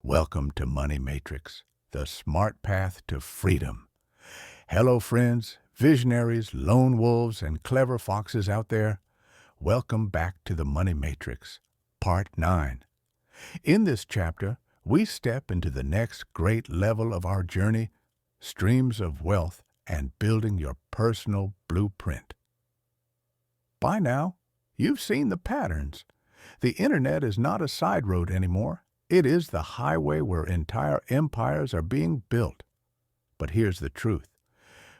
Welcome to Money Matrix, the smart path to freedom. Hello, friends, visionaries, lone wolves, and clever foxes out there. Welcome back to the Money Matrix, Part 9. In this chapter, we step into the next great level of our journey, streams of wealth and building your personal blueprint. By now, you've seen the patterns. The internet is not a side road anymore. It is the highway where entire empires are being built. But here's the truth.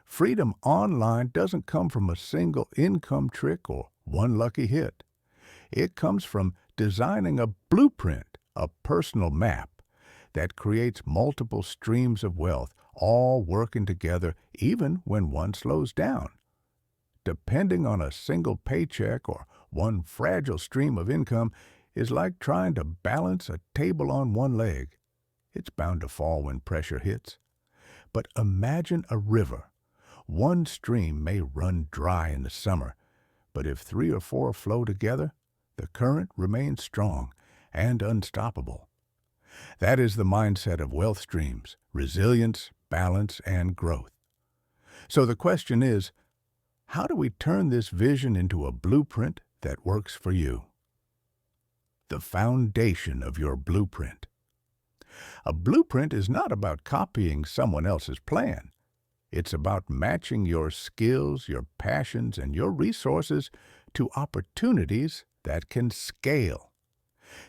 Freedom online doesn't come from a single income trick or one lucky hit. It comes from designing a blueprint, a personal map, that creates multiple streams of wealth, all working together even when one slows down. Depending on a single paycheck or one fragile stream of income is like trying to balance a table on one leg. It's bound to fall when pressure hits. But imagine a river. One stream may run dry in the summer, but if 3 or 4 flow together, the current remains strong and unstoppable. That is the mindset of wealth streams: resilience, balance, and growth. So the question is, how do we turn this vision into a blueprint that works for you? The foundation of your blueprint. A blueprint is not about copying someone else's plan. It's about matching your skills, your passions, and your resources to opportunities that can scale.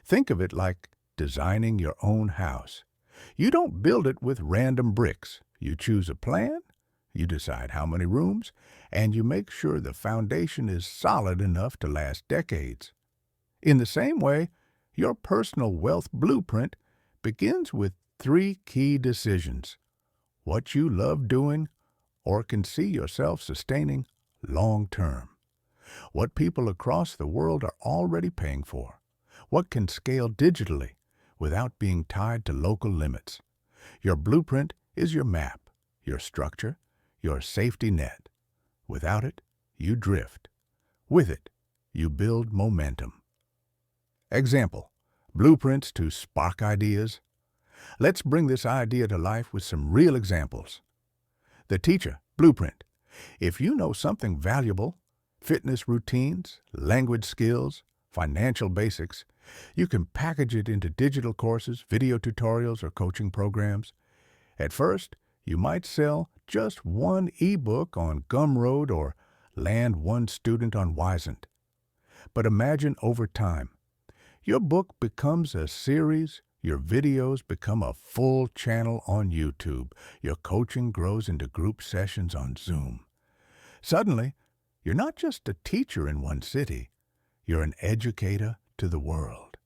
Think of it like designing your own house. You don't build it with random bricks. You choose a plan, you decide how many rooms, and you make sure the foundation is solid enough to last decades. In the same way, your personal wealth blueprint begins with 3 key decisions: what you love doing or can see yourself sustaining long term, what people across the world are already paying for, what can scale digitally without being tied to local limits. Your blueprint is your map, your structure, your safety net. Without it, you drift. With it, you build momentum. Example: blueprints to spark ideas. Let's bring this idea to life with some real examples. The teacher blueprint. If you know something valuable, fitness routines, language skills, financial basics, you can package it into digital courses, video tutorials, or coaching programs. At first, you might sell just one ebook on Gumroad or land one student on Wisent. But imagine over time, your book becomes a series, your videos become a full channel on YouTube, your coaching grows into group sessions on Zoom. Suddenly, you're not just a teacher in one city, you're an educator to the world.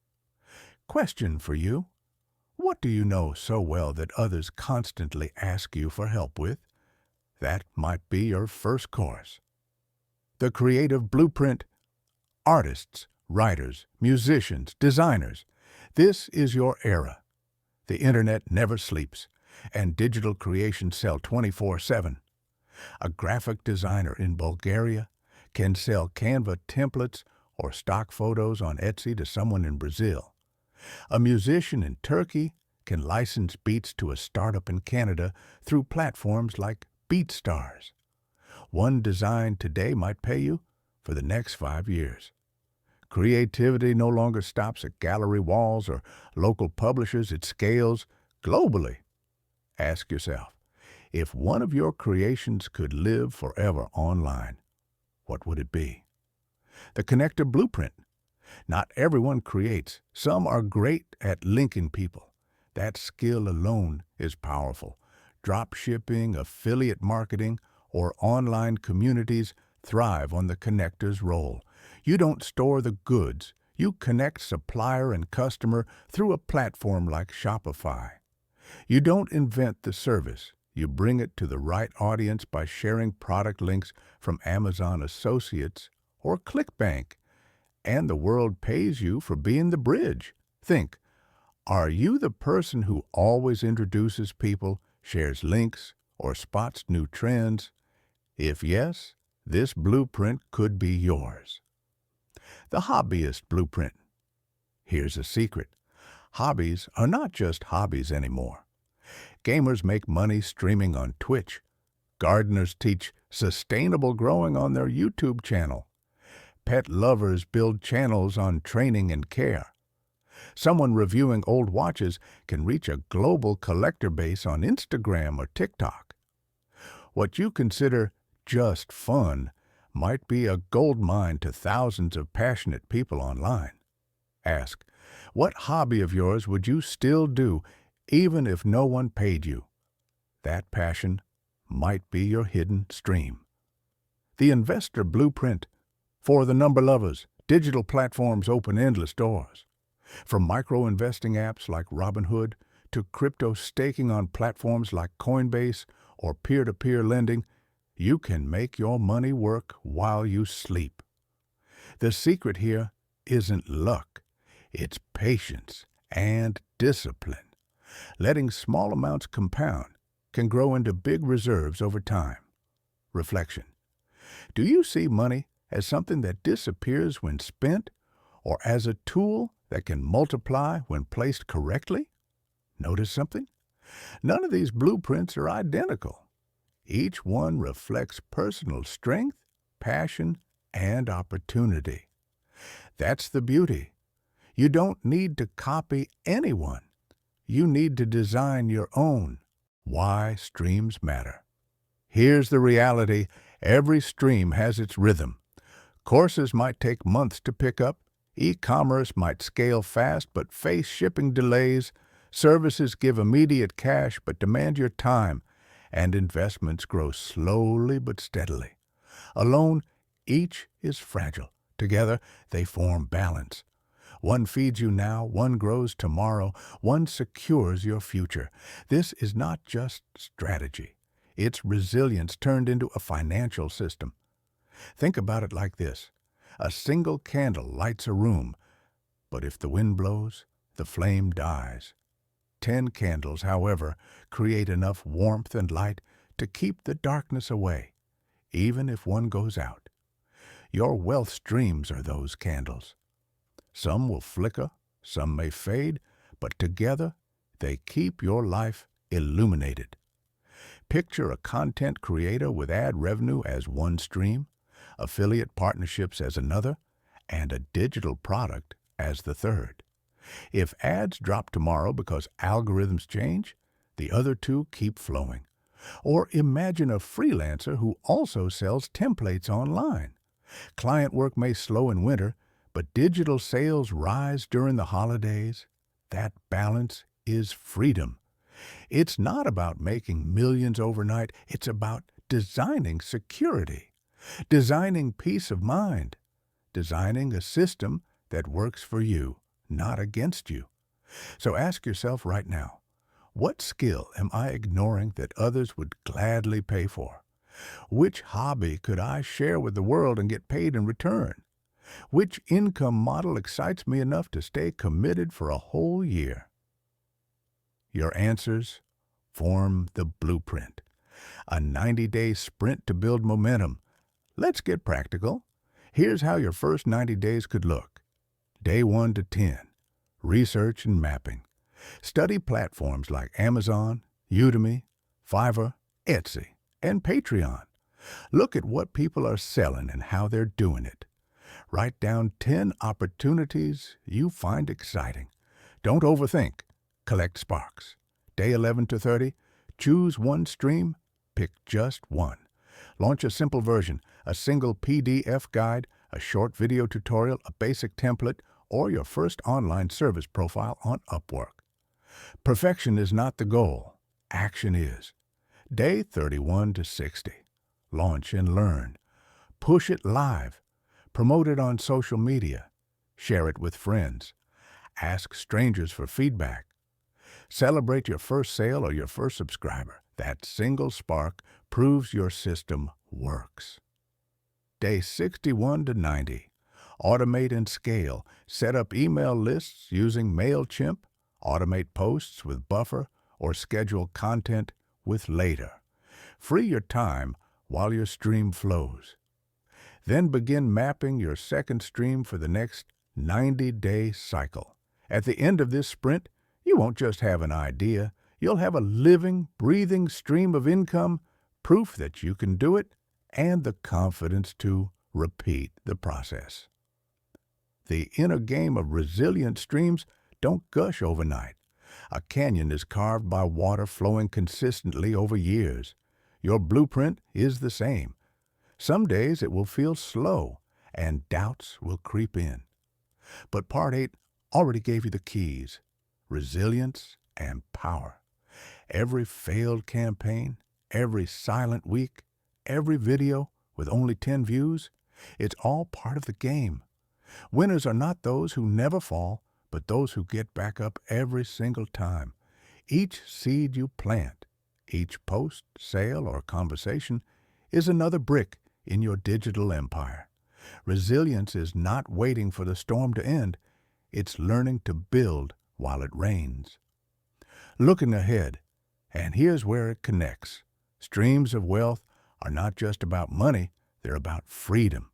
Question for you: what do you know so well that others constantly ask you for help with? That might be your first course. The creative blueprint. Artists, writers, musicians, designers. This is your era. The internet never sleeps, and digital creations sell 24/7. A graphic designer in Bulgaria can sell Canva templates or stock photos on Etsy to someone in Brazil. A musician in Turkey can license beats to a startup in Canada through platforms like BeatStars. One design today might pay you for the next 5 years. Creativity no longer stops at gallery walls or local publishers. It scales globally. Ask yourself, if one of your creations could live forever online, what would it be? The connector blueprint. Not everyone creates. Some are great at linking people. That skill alone is powerful. Drop shipping, affiliate marketing, or online communities thrive on the connector's role. You don't store the goods. You connect supplier and customer through a platform like Shopify. You don't invent the service. You bring it to the right audience by sharing product links from Amazon Associates or ClickBank. And the world pays you for being the bridge. Think, are you the person who always introduces people, shares links, or spots new trends? If yes, this blueprint could be yours. The hobbyist blueprint. Here's a secret. Hobbies are not just hobbies anymore. Gamers make money streaming on Twitch. Gardeners teach sustainable growing on their YouTube channel. Pet lovers build channels on training and care. Someone reviewing old watches can reach a global collector base on Instagram or TikTok. What you consider just fun might be a gold mine to thousands of passionate people online. Ask, what hobby of yours would you still do even if no one paid you? That passion might be your hidden stream. The Investor Blueprint. For the number lovers, digital platforms open endless doors. From micro-investing apps like Robinhood to crypto staking on platforms like Coinbase or peer-to-peer lending, you can make your money work while you sleep. The secret here isn't luck. It's patience and discipline. Letting small amounts compound can grow into big reserves over time. Reflection. Do you see money as something that disappears when spent, or as a tool that can multiply when placed correctly? Notice something? None of these blueprints are identical. Each one reflects personal strength, passion, and opportunity. That's the beauty. You don't need to copy anyone. You need to design your own. Why streams matter. Here's the reality. Every stream has its rhythm. Courses might take months to pick up. E-commerce might scale fast but face shipping delays. Services give immediate cash but demand your time. And investments grow slowly but steadily. Alone, each is fragile. Together, they form balance. One feeds you now, one grows tomorrow, one secures your future. This is not just strategy. It's resilience turned into a financial system. Think about it like this. A single candle lights a room, but if the wind blows, the flame dies. 10 candles, however, create enough warmth and light to keep the darkness away, even if one goes out. Your wealth streams are those candles. Some will flicker, some may fade, but together they keep your life illuminated. Picture a content creator with ad revenue as one stream, affiliate partnerships as another, and a digital product as the third. If ads drop tomorrow because algorithms change, the other two keep flowing. Or imagine a freelancer who also sells templates online. Client work may slow in winter, but digital sales rise during the holidays. That balance is freedom. It's not about making millions overnight. It's about designing security, designing peace of mind, designing a system that works for you, not against you. So ask yourself right now, what skill am I ignoring that others would gladly pay for? Which hobby could I share with the world and get paid in return? Which income model excites me enough to stay committed for a whole year? Your answers form the blueprint, a 90-day sprint to build momentum. Let's get practical. Here's how your first 90 days could look. Day 1 to 10, research and mapping. Study platforms like Amazon, Udemy, Fiverr, Etsy, and Patreon. Look at what people are selling and how they're doing it. Write down 10 opportunities you find exciting. Don't overthink. Collect sparks. Day 11 to 30, choose one stream, pick just one. Launch a simple version, a single PDF guide, a short video tutorial, a basic template, or your first online service profile on Upwork. Perfection is not the goal. Action is. Day 31 to 60, launch and learn. Push it live. Promote it on social media. Share it with friends. Ask strangers for feedback. Celebrate your first sale or your first subscriber. That single spark proves your system works. Day 61 to 90. Automate and scale. Set up email lists using MailChimp. Automate posts with Buffer or schedule content with Later. Free your time while your stream flows. Then begin mapping your second stream for the next 90-day cycle. At the end of this sprint, you won't just have an idea, you'll have a living, breathing stream of income, proof that you can do it, and the confidence to repeat the process. The inner game of resilient streams don't gush overnight. A canyon is carved by water flowing consistently over years. Your blueprint is the same. Some days it will feel slow, and doubts will creep in. But Part 8 already gave you the keys: resilience and power. Every failed campaign, every silent week, every video with only 10 views, it's all part of the game. Winners are not those who never fall, but those who get back up every single time. Each seed you plant, each post, sale, or conversation is another brick in your digital empire. Resilience is not waiting for the storm to end. It's learning to build while it rains. Looking ahead, and here's where it connects. Streams of wealth are not just about money, they're about freedom.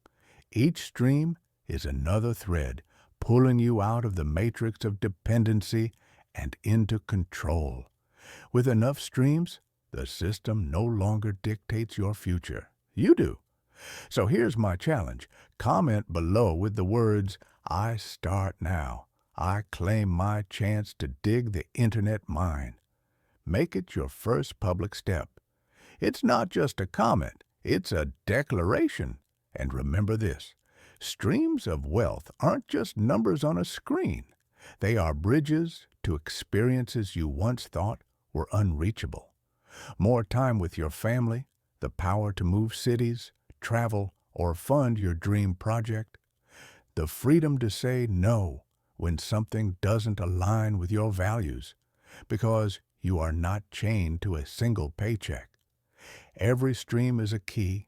Each stream is another thread pulling you out of the matrix of dependency and into control. With enough streams, the system no longer dictates your future. You do. So here's my challenge. Comment below with the words, "I start now. I claim my chance to dig the internet mine." Make it your first public step. It's not just a comment, it's a declaration. And remember this: streams of wealth aren't just numbers on a screen. They are bridges to experiences you once thought were unreachable. More time with your family, the power to move cities, travel, or fund your dream project, the freedom to say no when something doesn't align with your values, because you are not chained to a single paycheck. Every stream is a key,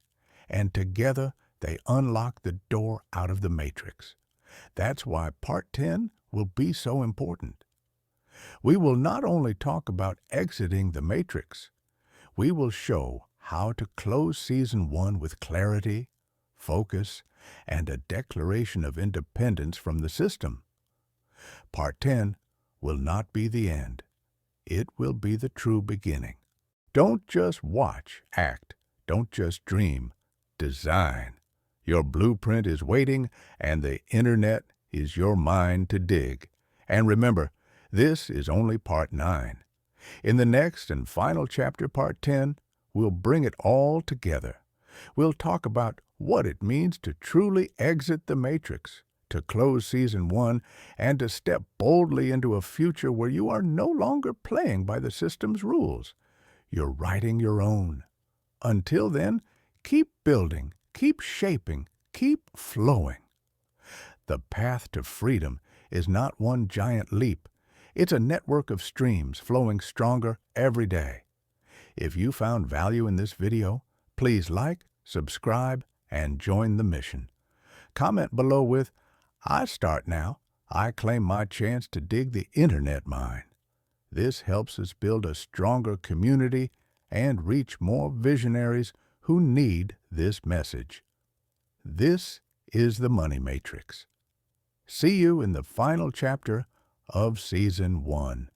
and together they unlock the door out of the matrix. That's why Part 10 will be so important. We will not only talk about exiting the matrix, we will show how to close Season 1 with clarity, focus, and a declaration of independence from the system. Part 10 will not be the end. It will be the true beginning. Don't just watch, act. Don't just dream, design. Your blueprint is waiting, and the internet is your mine to dig. And remember, this is only Part 9. In the next and final chapter, Part 10, we'll bring it all together. We'll talk about what it means to truly exit the matrix, to close Season 1, and to step boldly into a future where you are no longer playing by the system's rules. You're writing your own. Until then, keep building, keep shaping, keep flowing. The path to freedom is not one giant leap. It's a network of streams flowing stronger every day. If you found value in this video, please like, subscribe, and join the mission. Comment below with, "I start now. I claim my chance to dig the internet mine." This helps us build a stronger community and reach more visionaries who need this message. This is the Money Matrix. See you in the final chapter of Season 1.